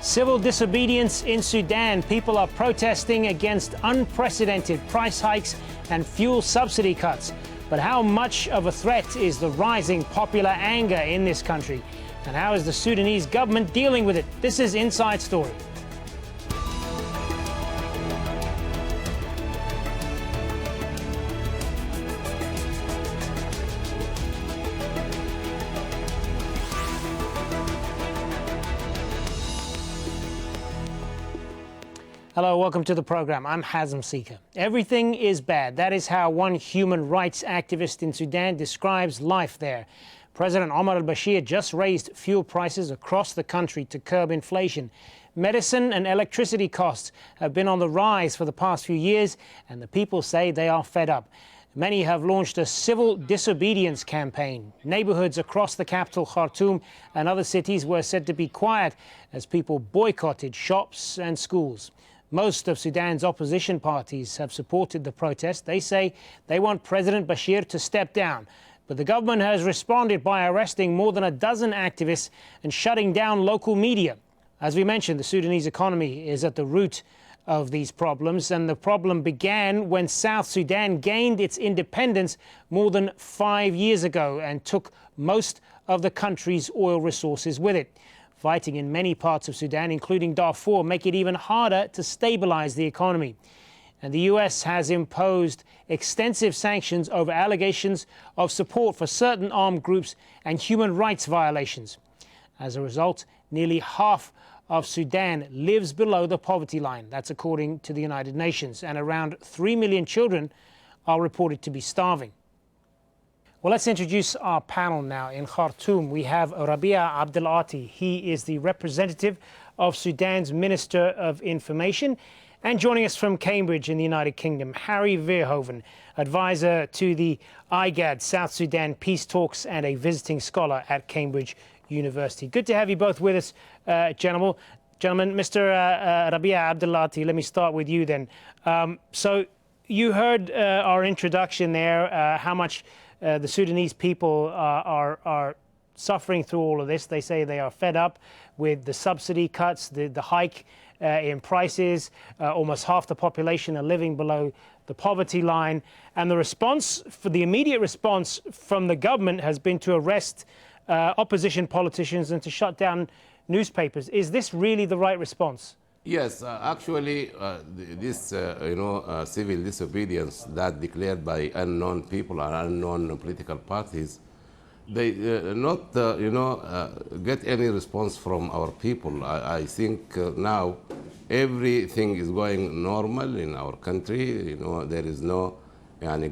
Civil disobedience in Sudan. People are protesting against unprecedented price hikes and fuel subsidy cuts. But how much of a threat is the rising popular anger in this country? And how is the Sudanese government dealing with it? This is Inside Story. Hello, welcome to the program. I'm Hazem Seeker. Everything is bad. That is how one human rights activist in Sudan describes life there. President Omar al-Bashir just raised fuel prices across the country to curb inflation. Medicine and electricity costs have been on the rise for the past few years, and the people say they are fed up. Many have launched a civil disobedience campaign. Neighborhoods across the capital, Khartoum, and other cities were said to be quiet as people boycotted shops and schools. Most of Sudan's opposition parties have supported the protest. They say they want President Bashir to step down. But the government has responded by arresting more than a dozen activists and shutting down local media. As we mentioned, the Sudanese economy is at the root of these problems, and the problem began when South Sudan gained its independence more than 5 years ago and took most of the country's oil resources with it. Fighting in many parts of Sudan, including Darfur, make it even harder to stabilize the economy. And the US has imposed extensive sanctions over allegations of support for certain armed groups and human rights violations. As a result, nearly half of Sudan lives below the poverty line. That's according to the United Nations. And around 3 million children are reported to be starving. Well, let's introduce our panel now. In Khartoum, we have Rabia Abdelati. He is the representative of Sudan's Minister of Information. And joining us from Cambridge in the United Kingdom, Harry Verhoeven, advisor to the IGAD South Sudan Peace Talks and a visiting scholar at Cambridge University. Good to have you both with us, gentlemen. Mr. Rabia Abdelati, let me start with you then. So you heard our introduction there, how much the Sudanese people are suffering through all of this. They say they are fed up with the subsidy cuts, the hike in prices. Almost half the population are living below the poverty line. And the response, for the immediate response from the government, has been to arrest opposition politicians and to shut down newspapers. Is this really the right response? Yes, actually, this civil disobedience that declared by unknown people or unknown political parties, they not get any response from our people. I think now everything is going normal in our country. There is no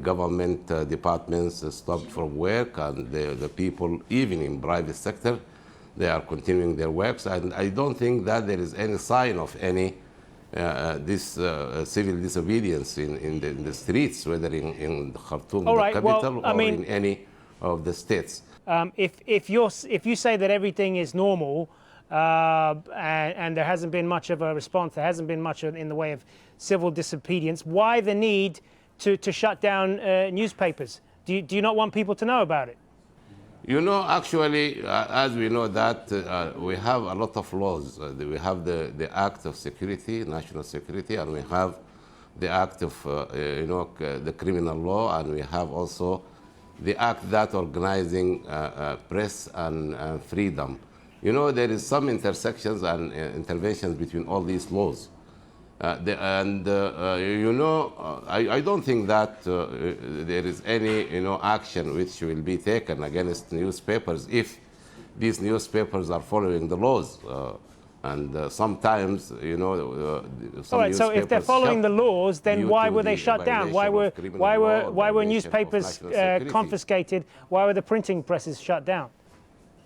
government departments stopped from work, and the people, even in private sector, they are continuing their works, and I don't think that there is any sign of any civil disobedience in the streets, whether in Khartoum, the capital, or in any of the states. If you say that everything is normal and there hasn't been much of a response, there hasn't been much in the way of civil disobedience, why the need to shut down newspapers? Do you not want people to know about it? Actually, as we know that we have a lot of laws. We have the Act of Security, National Security, and we have the Act of, the criminal law, and we have also the Act that organizing press and freedom. There is some intersections and interventions between all these laws. I don't think that there is any, action which will be taken against newspapers if these newspapers are following the laws. Sometimes, all right. So if they're following the laws, then why were they shut down? Why were newspapers confiscated? Why were the printing presses shut down?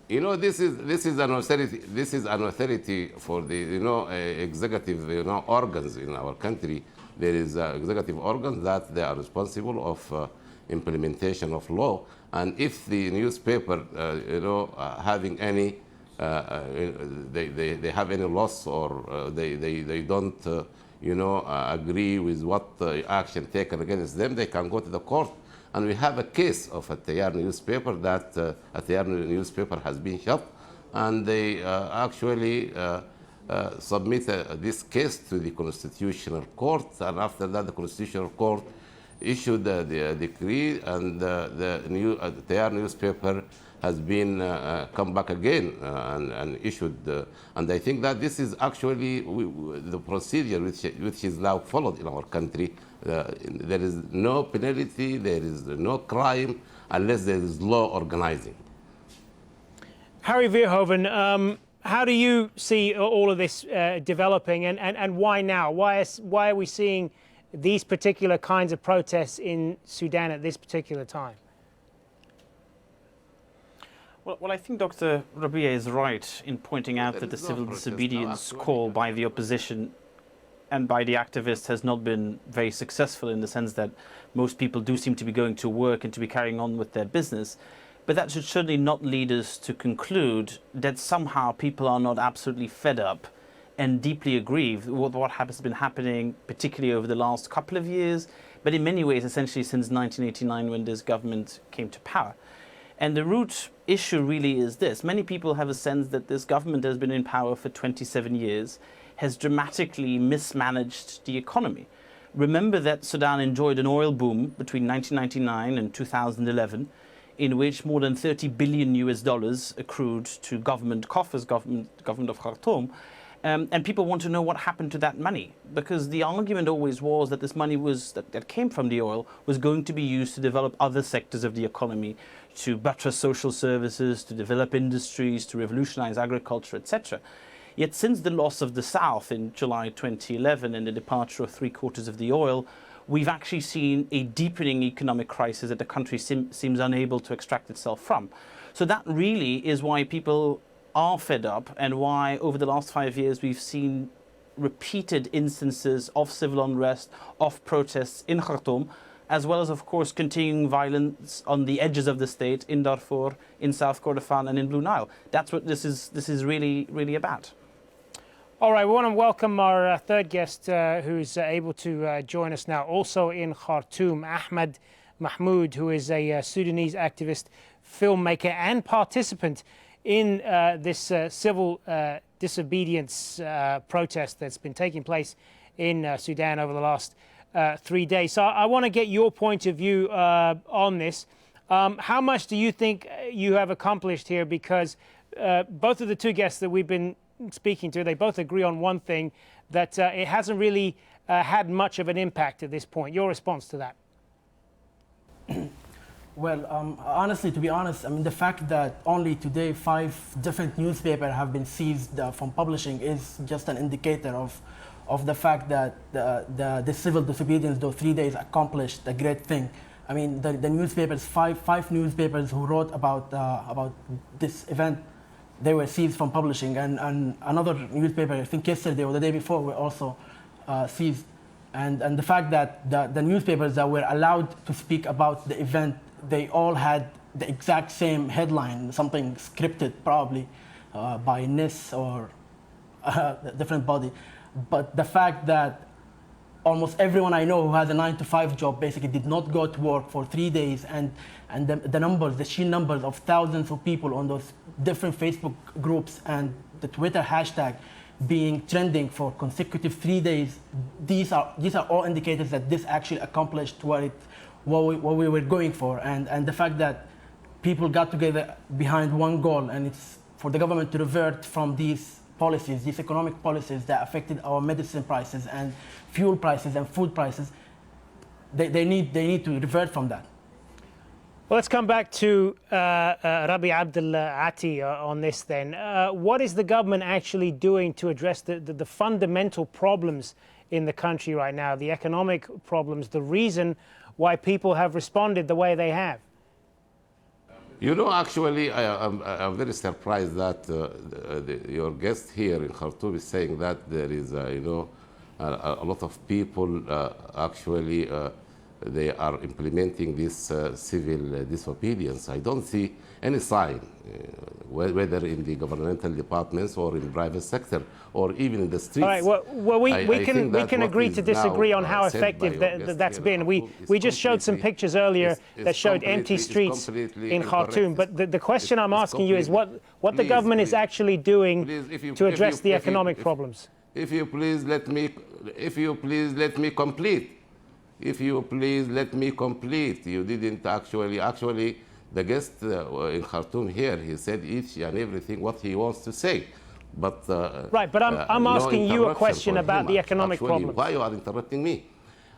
This is an authority. This is an authority for the executive organs in our country. There is executive organs that they are responsible of implementation of law. And if the newspaper having any they have any loss, or they don't agree with what action taken against them, they can go to the court. And we have a case of a Tayar newspaper that a Tayar newspaper has been shut, and they actually submit this case to the Constitutional Court, and after that the Constitutional Court issued the decree, and the Tayar newspaper has been come back again and issued. And I think that this is actually the procedure which is now followed in our country. There is no penalty, there is no crime unless there is law organizing. Harry Verhoeven, how do you see all of this developing, and why now? Why are we seeing these particular kinds of protests in Sudan at this particular time? Well, I think Dr. Rabia is right in pointing out that the civil disobedience call by the opposition and by the activists has not been very successful, in the sense that most people do seem to be going to work and to be carrying on with their business. But that should certainly not lead us to conclude that somehow people are not absolutely fed up and deeply aggrieved with what has been happening, particularly over the last couple of years, but in many ways essentially since 1989, when this government came to power. And the root issue really is this. Many people have a sense that this government has been in power for 27 years, has dramatically mismanaged the economy. Remember that Sudan enjoyed an oil boom between 1999 and 2011, in which more than 30 billion US dollars accrued to government coffers, government of Khartoum. And people want to know what happened to that money, because the argument always was that this money that came from the oil was going to be used to develop other sectors of the economy, to buttress social services, to develop industries, to revolutionize agriculture, etc. Yet since the loss of the South in July 2011 and the departure of 3/4 of the oil, we've actually seen a deepening economic crisis that the country seems unable to extract itself from. So that really is why people are fed up, and why over the last 5 years we've seen repeated instances of civil unrest, of protests in Khartoum, as well as, of course, continuing violence on the edges of the state, in Darfur, in South Kordofan, and in Blue Nile. That's what this is really about. All right, we want to welcome our third guest, who's able to join us now, also in Khartoum, Ahmed Mahmoud, who is a Sudanese activist, filmmaker, and participant in this civil disobedience protest that's been taking place in Sudan over the last 3 days. So I want to get your point of view on this. How much do you think you have accomplished here? Because both of the two guests that we've been speaking to, they both agree on one thing, that it hasn't really had much of an impact at this point. Your response to that? Well, honestly, to be honest, I mean, the fact that only today 5 different newspapers have been seized from publishing is just an indicator of the fact that the civil disobedience, those 3 days, accomplished a great thing. I mean, the newspapers, five newspapers who wrote about this event, they were seized from publishing, and another newspaper, I think yesterday or the day before, were also seized. And the fact that the newspapers that were allowed to speak about the event, they all had the exact same headline, something scripted probably by NIS or a different body. But the fact that almost everyone I know who has a 9-to-5 job basically did not go to work for 3 days, and the numbers, the sheer numbers of thousands of people on those different Facebook groups and the Twitter hashtag being trending for consecutive 3 days, these are all indicators that this actually accomplished what we were going for, and the fact that people got together behind one goal, and it's for the government to revert from these policies, these economic policies that affected our medicine prices and fuel prices and food prices. They need to revert from that. Well, let's come back to Rabi Abdel Ati on this then. What is the government actually doing to address the fundamental problems in the country right now, the economic problems, the reason why people have responded the way they have? You know, actually, I'm very surprised that your guest here in Khartoum is saying that there is, a lot of people actually they are implementing this civil disobedience. I don't see any sign, whether in the governmental departments or in the private sector or even in the streets. All right. Well, we can agree to disagree on how effective that's been. We just showed some pictures earlier that showed empty streets in Khartoum. But the question I'm asking you is what the government is actually doing to address the economic problems. If you please let me complete. If you please let me complete. You didn't actually the guest in Khartoum here, he said each and everything what he wants to say. But right, but I'm asking you a question about the economic problems. Why you are interrupting me?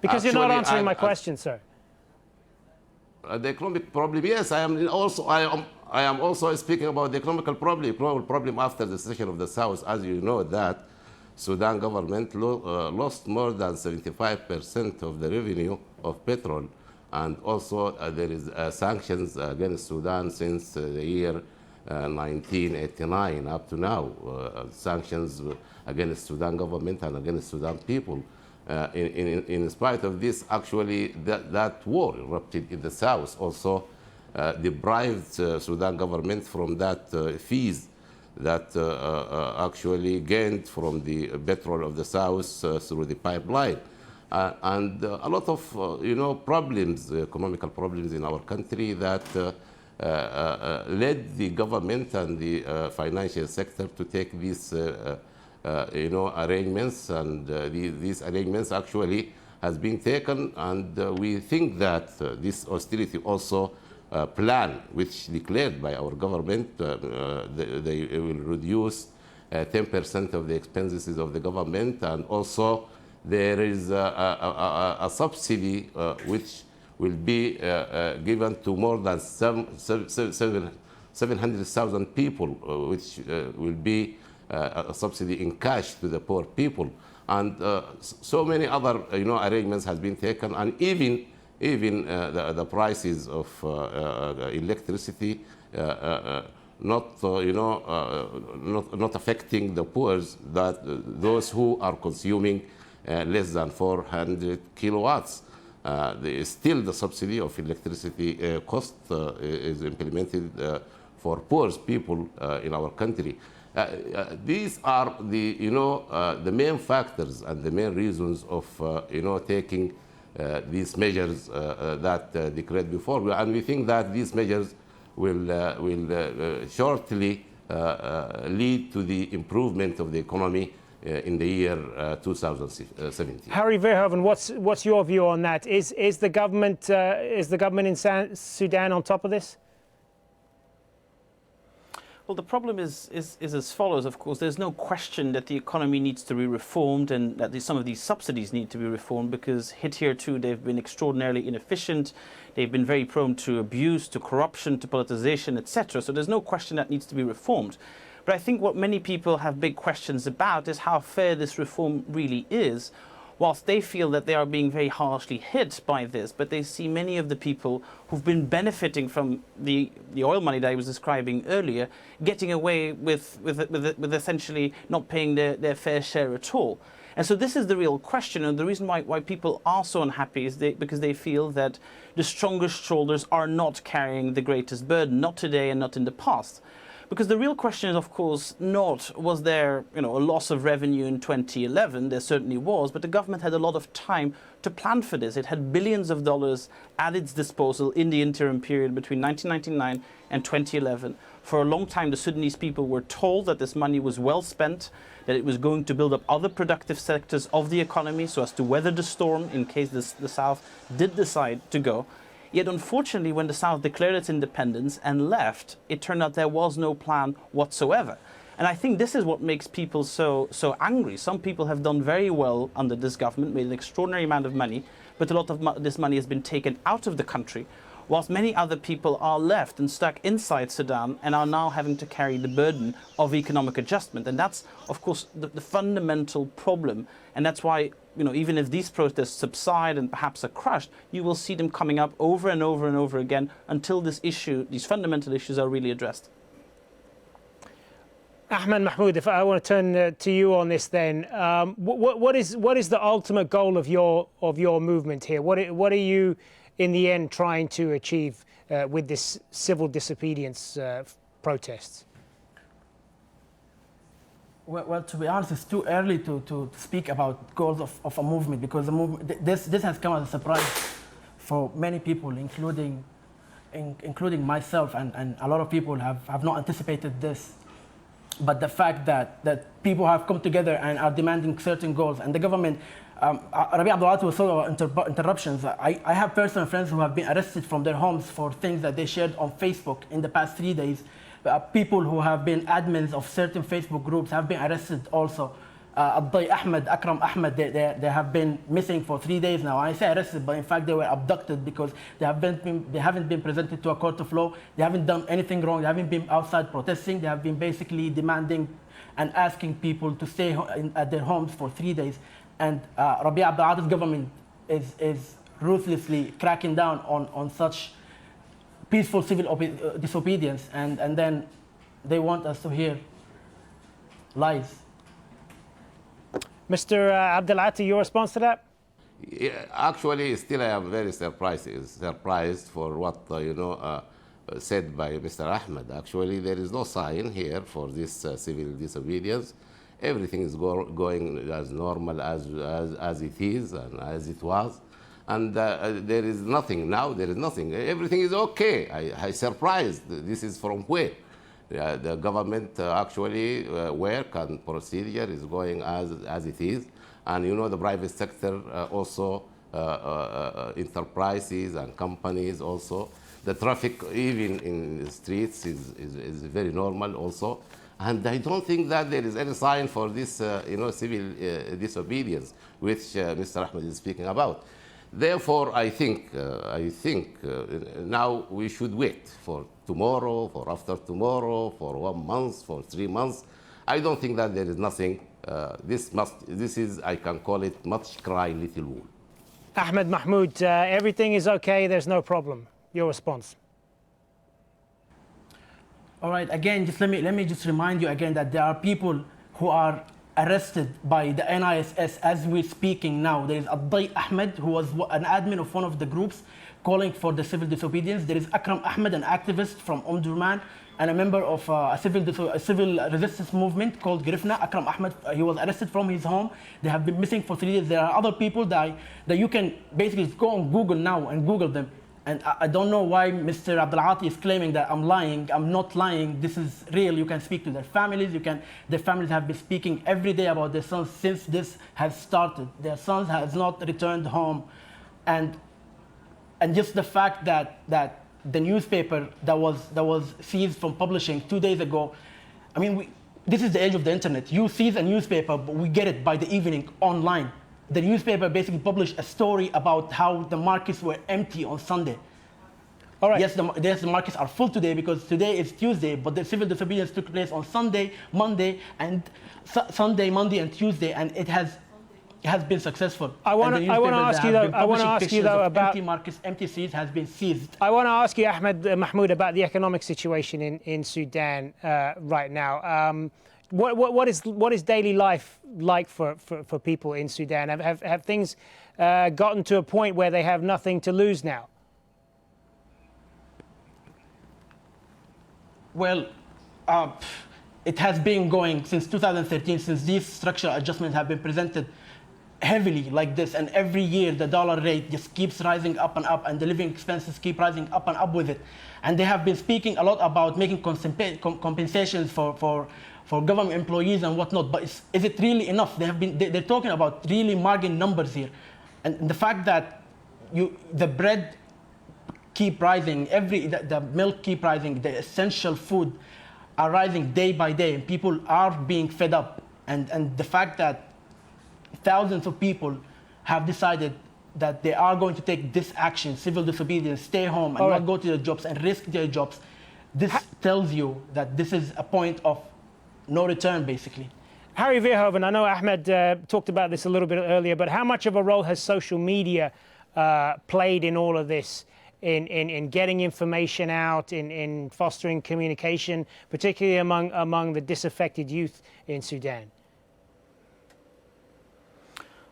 Because you're not answering my question, sir. The economic problem, yes, I am also speaking about the economic problem after the secession of the South. As you know that Sudan government lost more than 75% of the revenue of petrol, and also there is sanctions against Sudan since the year 1989 up to now. Sanctions against Sudan government and against Sudan people. In spite of this, actually, that war erupted in the south also deprived Sudan government from that fees that actually gained from the petrol of the south through the pipeline. And a lot of problems, economical problems in our country that led the government and the financial sector to take these arrangements, and these arrangements actually has been taken, and we think that this austerity also plan, which declared by our government, they will reduce 10% of the expenses of the government, and also there is a subsidy which will be given to more than 700,000 people, which will be a subsidy in cash to the poor people, and so many other arrangements has been taken, and even the prices of electricity not affecting the poor, that those who are consuming less than 400 kilowatts. Still the subsidy of electricity cost is implemented for poor people in our country. These are the main factors and the main reasons of taking these measures that declared before, and we think that these measures will shortly lead to the improvement of the economy in the year 2017. Harry Verhoeven, what's your view on that? Is the government in Sudan on top of this? Well, the problem is as follows, of course. There's no question that the economy needs to be reformed, and that some of these subsidies need to be reformed, because hitherto they've been extraordinarily inefficient. They've been very prone to abuse, to corruption, to politicization, etc. So there's no question that needs to be reformed. But I think what many people have big questions about is how fair this reform really is, whilst they feel that they are being very harshly hit by this, but they see many of the people who've been benefiting from the oil money that I was describing earlier, getting away with essentially not paying their fair share at all. And so this is the real question, and the reason why people are so unhappy is because they feel that the strongest shoulders are not carrying the greatest burden, not today and not in the past. Because the real question is, of course, not was there a loss of revenue in 2011. There certainly was, but the government had a lot of time to plan for this. It had billions of dollars at its disposal in the interim period between 1999 and 2011. For a long time, the Sudanese people were told that this money was well spent, that it was going to build up other productive sectors of the economy so as to weather the storm in case the South did decide to go. Yet, unfortunately, when the South declared its independence and left, it turned out there was no plan whatsoever. And I think this is what makes people so angry. Some people have done very well under this government, made an extraordinary amount of money, but a lot of this money has been taken out of the country, whilst many other people are left and stuck inside Sudan and are now having to carry the burden of economic adjustment. And that's, of course, the fundamental problem. And that's why, even if these protests subside and perhaps are crushed, you will see them coming up over and over and over again until these fundamental issues are really addressed. Ahmed Mahmoud, if I want to turn to you on this, then what is the ultimate goal of your movement here? What are you, in the end, trying to achieve with this civil disobedience protests? Well, to be honest, it's too early to speak about goals of a movement, because this has come as a surprise for many people, including myself, and a lot of people have not anticipated this. But the fact that people have come together and are demanding certain goals, and the government, Rabi Abdulati was talking about interruptions. I have personal friends who have been arrested from their homes for things that they shared on Facebook in the past 3 days. People who have been admins of certain Facebook groups have been arrested also. Akram Ahmed, they have been missing for 3 days now. I say arrested, but in fact they were abducted because they haven't been presented to a court of law. They haven't done anything wrong. They haven't been outside protesting. They have been basically demanding and asking people to stay at their homes for 3 days. And Rabi Abdulati's government is ruthlessly cracking down on such peaceful civil disobedience, and then they want us to hear lies. Mr. Abdulati, your response to that? Yeah, actually, still I am very surprised for what said by Mr. Ahmed. Actually, there is no sign here for this civil disobedience. Everything is going as normal as it is and as it was, and there is nothing now. There is nothing. Everything is okay. I surprised. This is from where? The government actually work and procedure is going as it is, and the private sector also enterprises and companies also. The traffic even in the streets is very normal also, and I don't think that there is any sign for this civil disobedience which Mr. Ahmed is speaking about. Therefore, I think now we should wait for tomorrow, for after tomorrow, for 1 month, for 3 months. I don't think that there is nothing. This is, I can call it, much cry little wool. Ahmed Mahmoud, everything is okay. There's no problem. Your response. All right. Again, just let me just remind you again that there are people who are arrested by the NISS as we're speaking now. There is Ahmed, who was an admin of one of the groups calling for the civil disobedience. There is Akram Ahmed, an activist from Omdurman and a member of a civil resistance movement called Grifna. Akram Ahmed, he was arrested from his home. They have been missing for 3 days. There are other people that you can basically go on Google now and Google them. And I don't know why Mr. Abdulati is claiming that I'm lying. I'm not lying. This is real. You can speak to their families. Their families have been speaking every day about their sons since this has started. Their sons has not returned home, and just the fact that the newspaper that was seized from publishing 2 days ago. I mean, this is the age of the internet. You seize a newspaper, but we get it by the evening online. The newspaper basically published a story about how the markets were empty on Sunday. All right. Yes, the markets are full today because today is Tuesday, but the civil disobedience took place on Sunday, Monday, and Monday, and Tuesday, and it has been successful. I want to ask you though about empty markets, empty streets has been seized. I want to ask you, Ahmed Mahmoud, about the economic situation in Sudan right now. What is daily life like for people in Sudan? Have things gotten to a point where they have nothing to lose now? Well, it has been going since 2013, since these structural adjustments have been presented heavily like this, and every year the dollar rate just keeps rising up and up, and the living expenses keep rising up and up with it. And they have been speaking a lot about making compensations for government employees and whatnot, but is it really enough? They're talking about really margin numbers here, and the fact that the bread keep rising, the milk keep rising, the essential food are rising day by day, and people are being fed up, and the fact that thousands of people have decided that they are going to take this action, civil disobedience, stay home and not go to their jobs and risk their jobs. This tells you that this is a point of no return, basically. Harry Verhoeven, I know Ahmed talked about this a little bit earlier, but how much of a role has social media played in all of this? in getting information out, in fostering communication, particularly among the disaffected youth in Sudan?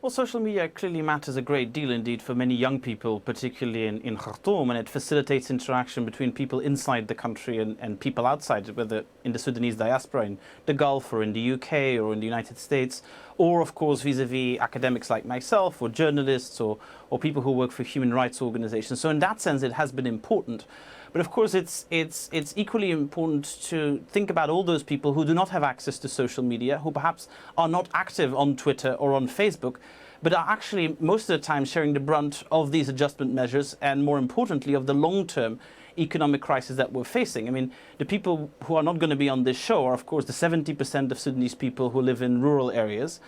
Well, social media clearly matters a great deal indeed for many young people, particularly in Khartoum, and it facilitates interaction between people inside the country and people outside, whether in the Sudanese diaspora, in the Gulf or in the UK or in the United States, or of course vis-a-vis academics like myself or journalists or people who work for human rights organizations. So in that sense, it has been important. But of course, it's equally important to think about all those people who do not have access to social media, who perhaps are not active on Twitter or on Facebook, but are actually most of the time sharing the brunt of these adjustment measures and, more importantly, of the long-term economic crisis that we're facing. I mean, the people who are not going to be on this show are, of course, the 70% of Sudanese people who live in rural areas,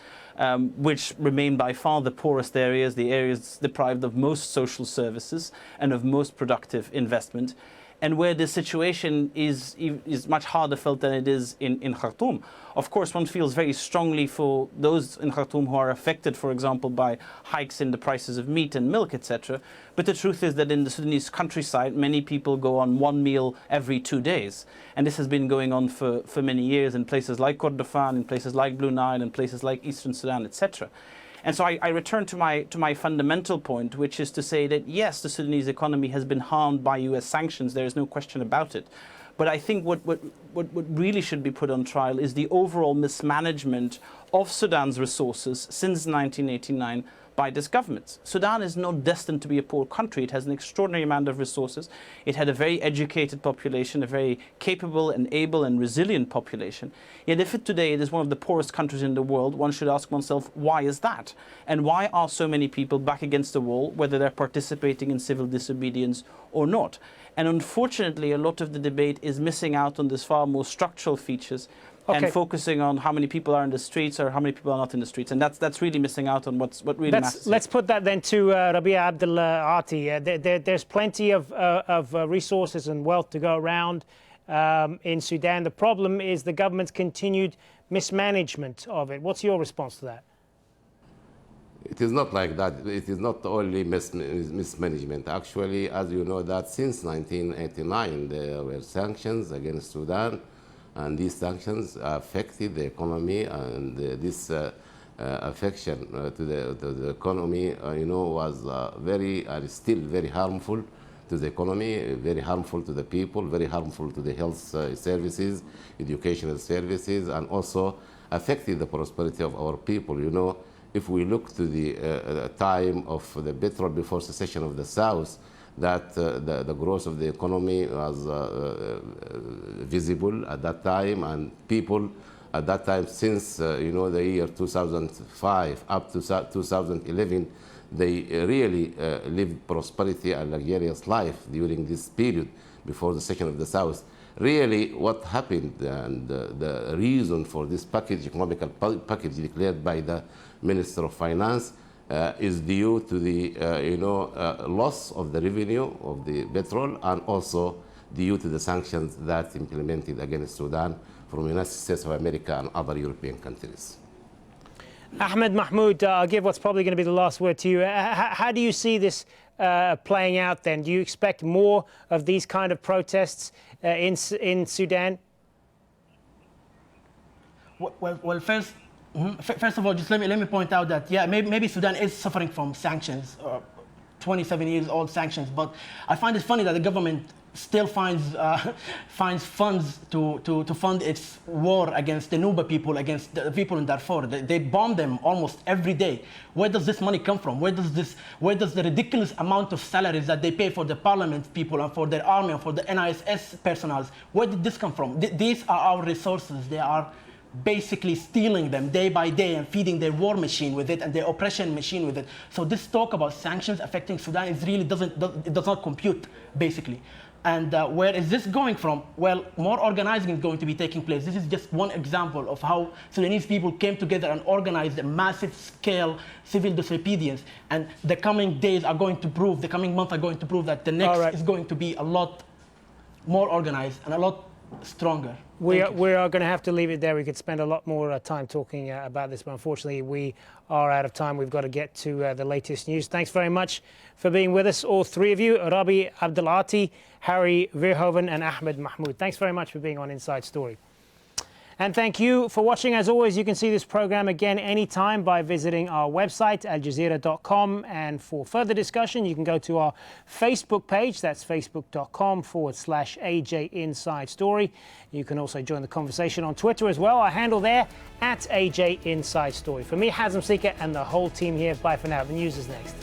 which remain by far the poorest areas, the areas deprived of most social services and of most productive investment, and where the situation is much harder felt than it is in Khartoum. Of course, one feels very strongly for those in Khartoum who are affected, for example, by hikes in the prices of meat and milk, etc. But the truth is that in the Sudanese countryside, many people go on one meal every 2 days. And this has been going on for many years in places like Kordofan, in places like Blue Nile, in places like Eastern Sudan, etc. And so I return to my fundamental point, which is to say that, yes, the Sudanese economy has been harmed by US sanctions. There is no question about it. But I think what really should be put on trial is the overall mismanagement of Sudan's resources since 1989 by this government. Sudan is not destined to be a poor country. It has an extraordinary amount of resources. It had a very educated population, a very capable and able and resilient population. Yet if today it is one of the poorest countries in the world, one should ask oneself, why is that? And why are so many people back against the wall, whether they're participating in civil disobedience or not? And unfortunately, a lot of the debate is missing out on these far more structural features and focusing on how many people are in the streets or how many people are not in the streets. And that's really missing out on what really matters. Let's put that then to Rabia Abdel Ati. There's plenty of resources and wealth to go around in Sudan. The problem is the government's continued mismanagement of it. What's your response to that? It is not like that. It is not only mismanagement. Actually, as you know, that since 1989, there were sanctions against Sudan, and these sanctions affected the economy, and this affection to the economy, was very and still very harmful to the economy, very harmful to the people, very harmful to the health services, educational services, and also affected the prosperity of our people. If we look to the time of the petrol before secession of the South, that the growth of the economy was visible at that time, and people at that time, since the year 2005 up to 2011, they really lived prosperity and luxurious life during this period before the secession of the South. Really, what happened and the reason for this economical package declared by the Minister of Finance is due to the loss of the revenue of the petrol, and also due to the sanctions that implemented against Sudan from the United States of America and other European countries. Ahmed Mahmoud, I'll give what's probably going to be the last word to you. How do you see this playing out then? Do you expect more of these kind of protests in Sudan? Well, first of all, just let me point out that, yeah, maybe Sudan is suffering from sanctions, 27 years old sanctions, but I find it funny that the government still finds funds to fund its war against the Nuba people, against the people in Darfur. They bomb them almost every day. Where does this money come from? Where does the ridiculous amount of salaries that they pay for the parliament people and for their army and for the NISS personnel, where did this come from? These are our resources. They are basically stealing them day by day and feeding their war machine with it and their oppression machine with it. So this talk about sanctions affecting Sudan is really does not compute, basically. And where is this going from? Well, more organizing is going to be taking place. This is just one example of how Sudanese people came together and organized a massive scale civil disobedience. And the coming days are going to prove, the coming months are going to prove that the next is going to be a lot more organized and a lot stronger. We are going to have to leave it there. We could spend a lot more time talking about this, but unfortunately we are out of time. We've got to get to the latest news. Thanks very much for being with us, all three of you, Rabi Abdelati, Harry Verhoeven and Ahmed Mahmoud. Thanks very much for being on Inside Story. And thank you for watching. As always, you can see this program again anytime by visiting our website, aljazeera.com. And for further discussion, you can go to our Facebook page. That's facebook.com/AJ Inside Story. You can also join the conversation on Twitter as well. Our handle there, @AJ Inside Story. For me, Hazem Sika, and the whole team here, bye for now. The news is next.